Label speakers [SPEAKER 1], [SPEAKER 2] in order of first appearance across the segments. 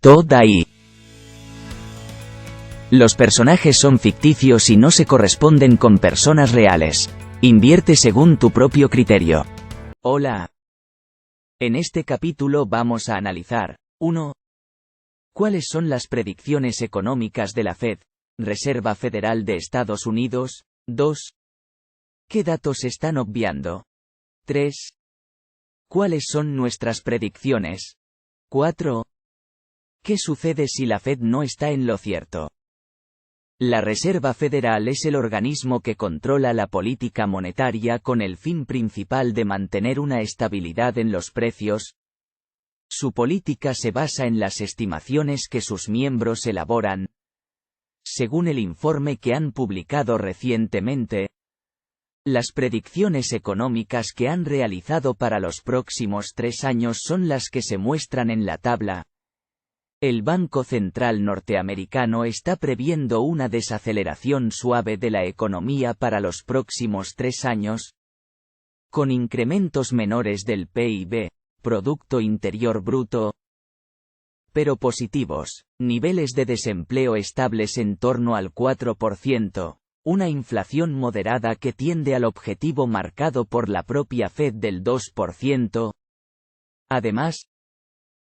[SPEAKER 1] Todd ahí. Los personajes son ficticios y no se corresponden con personas reales. Invierte según tu propio criterio. Hola. En este capítulo vamos a analizar 1. ¿Cuáles son las predicciones económicas de la Fed, Reserva Federal de Estados Unidos? 2. ¿Qué datos están obviando? 3. ¿Cuáles son nuestras predicciones? 4. ¿Qué sucede si la Fed no está en lo cierto? La Reserva Federal es el organismo que controla la política monetaria con el fin principal de mantener una estabilidad en los precios. Su política se basa en las estimaciones que sus miembros elaboran. Según el informe que han publicado recientemente, las predicciones económicas que han realizado para los próximos 3 años son las que se muestran en la tabla. El Banco Central norteamericano está previendo una desaceleración suave de la economía para los próximos 3 años, con incrementos menores del PIB, Producto Interior Bruto, pero positivos, niveles de desempleo estables en torno al 4%, una inflación moderada que tiende al objetivo marcado por la propia Fed del 2%. Además,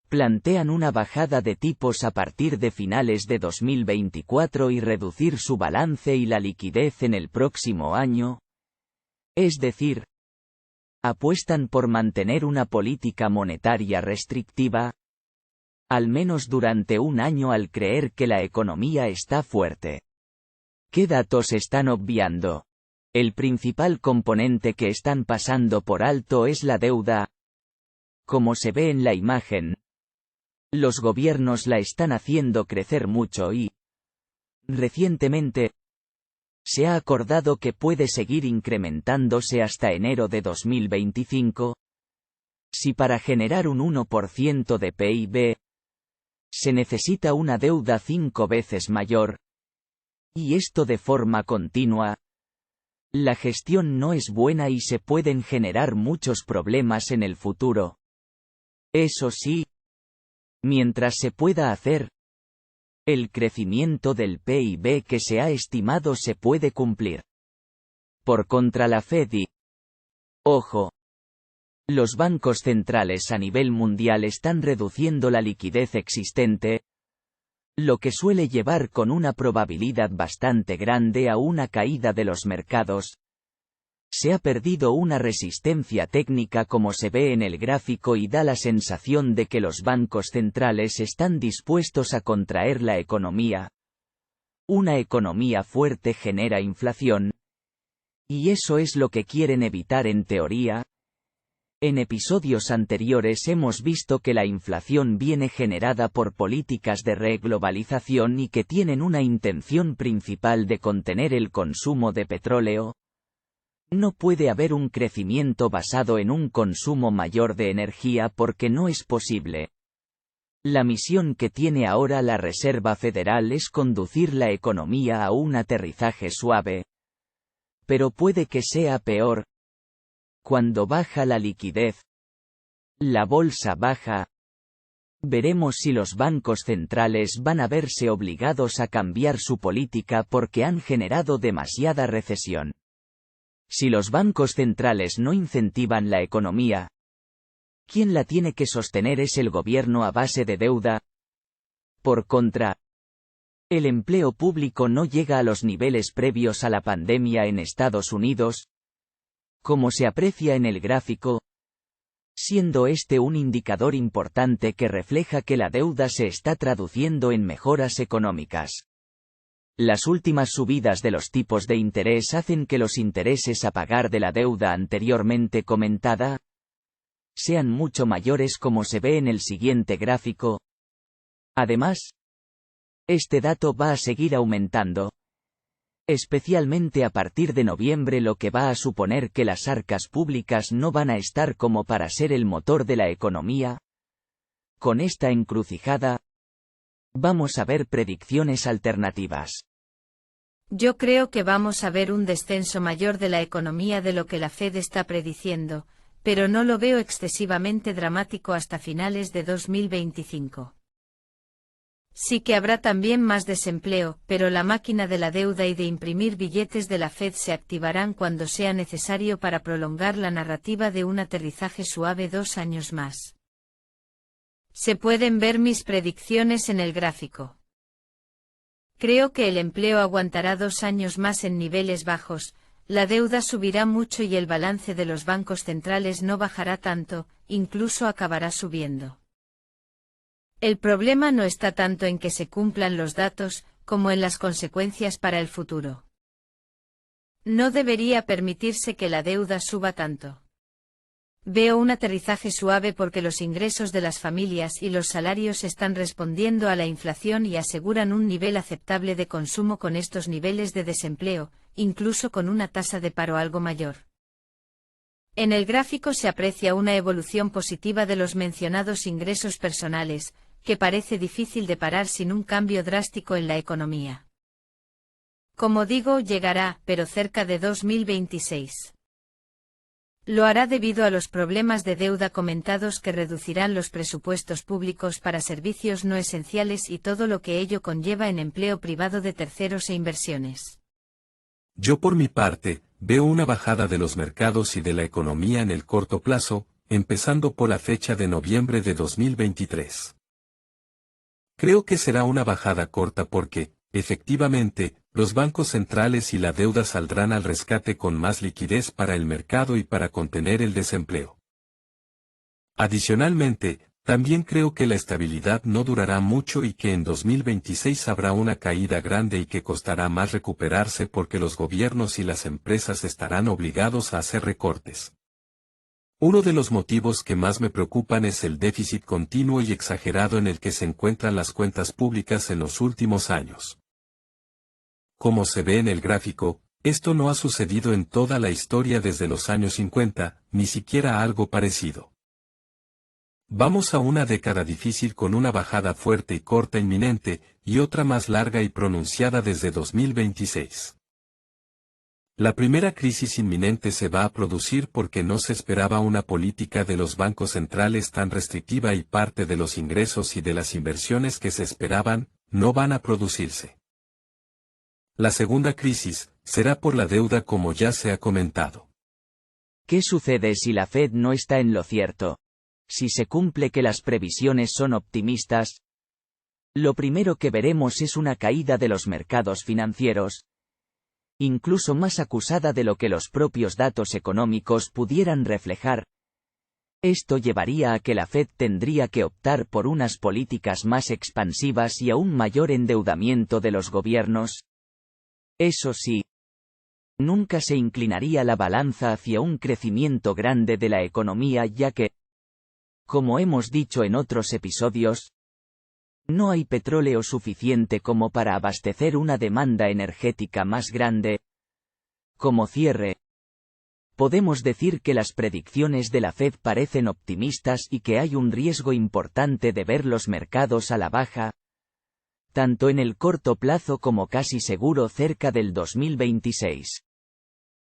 [SPEAKER 1] plantean una bajada de tipos a partir de finales de 2024 y reducir su balance y la liquidez en el próximo año. Es decir, apuestan por mantener una política monetaria restrictiva, al menos durante un año, al creer que la economía está fuerte. ¿Qué datos están obviando? El principal componente que están pasando por alto es la deuda. Como se ve en la imagen, los gobiernos la están haciendo crecer mucho y, recientemente, se ha acordado que puede seguir incrementándose hasta enero de 2025. Si para generar un 1% de PIB, se necesita una deuda 5 veces mayor, y esto de forma continua, la gestión no es buena y se pueden generar muchos problemas en el futuro. Eso sí, mientras se pueda hacer, el crecimiento del PIB que se ha estimado se puede cumplir. Por contra, la Fed y, ojo, los bancos centrales a nivel mundial están reduciendo la liquidez existente, lo que suele llevar con una probabilidad bastante grande a una caída de los mercados. Se ha perdido una resistencia técnica como se ve en el gráfico y da la sensación de que los bancos centrales están dispuestos a contraer la economía. Una economía fuerte genera inflación, y eso es lo que quieren evitar en teoría. En episodios anteriores hemos visto que la inflación viene generada por políticas de reglobalización y que tienen una intención principal de contener el consumo de petróleo. No puede haber un crecimiento basado en un consumo mayor de energía porque no es posible. La misión que tiene ahora la Reserva Federal es conducir la economía a un aterrizaje suave. Pero puede que sea peor. Cuando baja la liquidez, la bolsa baja. Veremos si los bancos centrales van a verse obligados a cambiar su política porque han generado demasiada recesión. Si los bancos centrales no incentivan la economía, ¿quién la tiene que sostener? ¿Es el gobierno a base de deuda? Por contra, el empleo público no llega a los niveles previos a la pandemia en Estados Unidos, como se aprecia en el gráfico, siendo este un indicador importante que refleja que la deuda se está traduciendo en mejoras económicas. Las últimas subidas de los tipos de interés hacen que los intereses a pagar de la deuda anteriormente comentada sean mucho mayores, como se ve en el siguiente gráfico. Además, este dato va a seguir aumentando, especialmente a partir de noviembre, lo que va a suponer que las arcas públicas no van a estar como para ser el motor de la economía. Con esta encrucijada, vamos a ver predicciones alternativas.
[SPEAKER 2] Yo creo que vamos a ver un descenso mayor de la economía de lo que la Fed está prediciendo, pero no lo veo excesivamente dramático hasta finales de 2025. Sí que habrá también más desempleo, pero la máquina de la deuda y de imprimir billetes de la Fed se activarán cuando sea necesario para prolongar la narrativa de un aterrizaje suave 2 años más. Se pueden ver mis predicciones en el gráfico. Creo que el empleo aguantará 2 años más en niveles bajos, la deuda subirá mucho y el balance de los bancos centrales no bajará tanto, incluso acabará subiendo. El problema no está tanto en que se cumplan los datos, como en las consecuencias para el futuro. No debería permitirse que la deuda suba tanto. Veo un aterrizaje suave porque los ingresos de las familias y los salarios están respondiendo a la inflación y aseguran un nivel aceptable de consumo con estos niveles de desempleo, incluso con una tasa de paro algo mayor. En el gráfico se aprecia una evolución positiva de los mencionados ingresos personales, que parece difícil de parar sin un cambio drástico en la economía. Como digo, llegará, pero cerca de 2026. Lo hará debido a los problemas de deuda comentados que reducirán los presupuestos públicos para servicios no esenciales y todo lo que ello conlleva en empleo privado de terceros e inversiones.
[SPEAKER 3] Yo por mi parte, veo una bajada de los mercados y de la economía en el corto plazo, empezando por la fecha de noviembre de 2023. Creo que será una bajada corta porque, efectivamente, los bancos centrales y la deuda saldrán al rescate con más liquidez para el mercado y para contener el desempleo. Adicionalmente, también creo que la estabilidad no durará mucho y que en 2026 habrá una caída grande y que costará más recuperarse porque los gobiernos y las empresas estarán obligados a hacer recortes. Uno de los motivos que más me preocupan es el déficit continuo y exagerado en el que se encuentran las cuentas públicas en los últimos años. Como se ve en el gráfico, esto no ha sucedido en toda la historia desde los años 50, ni siquiera algo parecido. Vamos a una década difícil con una bajada fuerte y corta inminente, y otra más larga y pronunciada desde 2026. La primera crisis inminente se va a producir porque no se esperaba una política de los bancos centrales tan restrictiva y parte de los ingresos y de las inversiones que se esperaban, no van a producirse. La segunda crisis, será por la deuda como ya se ha comentado.
[SPEAKER 1] ¿Qué sucede si la Fed no está en lo cierto? Si se cumple que las previsiones son optimistas, lo primero que veremos es una caída de los mercados financieros, incluso más acusada de lo que los propios datos económicos pudieran reflejar. Esto llevaría a que la Fed tendría que optar por unas políticas más expansivas y a un mayor endeudamiento de los gobiernos. Eso sí, nunca se inclinaría la balanza hacia un crecimiento grande de la economía ya que, como hemos dicho en otros episodios, no hay petróleo suficiente como para abastecer una demanda energética más grande. Como cierre, podemos decir que las predicciones de la Fed parecen optimistas y que hay un riesgo importante de ver los mercados a la baja, tanto en el corto plazo como casi seguro cerca del 2026.